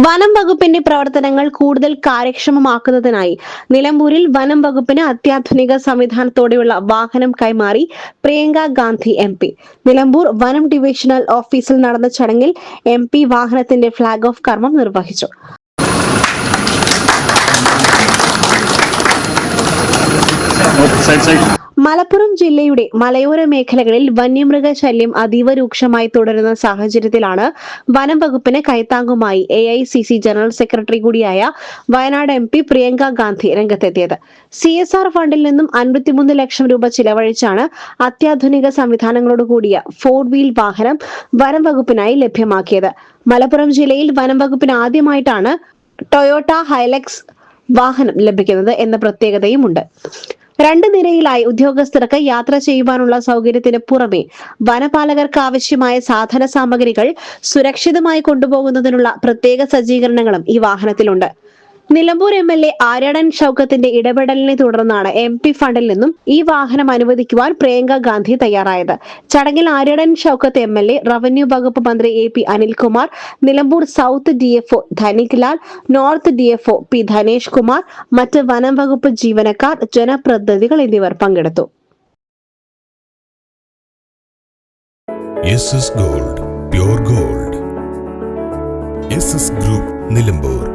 വനം വകുപ്പിന്റെ പ്രവർത്തനങ്ങൾ കൂടുതൽ കാര്യക്ഷമമാക്കുന്നതിനായി നിലമ്പൂരിൽ വനം വകുപ്പിന് അത്യാധുനിക സംവിധാനത്തോടെയുള്ള വാഹനം കൈമാറി പ്രിയങ്ക ഗാന്ധി MP. നിലമ്പൂർ വനം ഡിവിഷണൽ ഓഫീസിൽ നടന്ന ചടങ്ങിൽ MP വാഹനത്തിന്റെ ഫ്ളാഗ് ഓഫ് കർമ്മം നിർവഹിച്ചു. മലപ്പുറം ജില്ലയുടെ മലയോര മേഖലകളിൽ വന്യമൃഗ ശല്യം അതീവ രൂക്ഷമായി തുടരുന്ന സാഹചര്യത്തിലാണ് വനം വകുപ്പിന് കൈത്താങ്ങുമായി AICC ജനറൽ സെക്രട്ടറി കൂടിയായ വയനാട് MP പ്രിയങ്ക ഗാന്ധി രംഗത്തെത്തിയത്. CSR ഫണ്ടിൽ നിന്നും 53 ലക്ഷം രൂപ ചിലവഴിച്ചാണ് അത്യാധുനിക സംവിധാനങ്ങളോട് കൂടിയ 4-വീൽ വാഹനം വനം വകുപ്പിനായി ലഭ്യമാക്കിയത്. മലപ്പുറം ജില്ലയിൽ വനം വകുപ്പിന് ആദ്യമായിട്ടാണ് ടൊയോട്ട ഹൈലക്സ് വാഹനം ലഭിക്കുന്നത് എന്ന പ്രത്യേകതയുമുണ്ട്. 2 നിരയിലായി ഉദ്യോഗസ്ഥർക്ക് യാത്ര ചെയ്യുവാനുള്ള സൗകര്യത്തിന് പുറമെ വനപാലകർക്ക് ആവശ്യമായ സാധന സാമഗ്രികൾ സുരക്ഷിതമായി കൊണ്ടുപോകുന്നതിനുള്ള പ്രത്യേക സജ്ജീകരണങ്ങളും ഈ വാഹനത്തിലുണ്ട്. നിലമ്പൂർ MLA ആര്യടൻ ഷൗക്കത്തിന്റെ ഇടപെടലിനെ തുടർന്നാണ് MP ഫണ്ടിൽ നിന്നും ഈ വാഹനം അനുവദിക്കുവാൻ പ്രിയങ്ക ഗാന്ധി തയ്യാറായത്. ചടങ്ങിൽ ആര്യടൻ ഷൗക്കത്ത് MLA, റവന്യൂ വകുപ്പ് മന്ത്രി AP Anilkumar, Nilambur south DFO Dhanik Lal, north DFO P Dhanesh Kumar, മറ്റ് വനം വകുപ്പ് ജീവനക്കാർ, ജനപ്രതിനിധികൾ എന്നിവർ പങ്കെടുത്തു. SS Gold, Pure Gold. SS Group, Nilambur.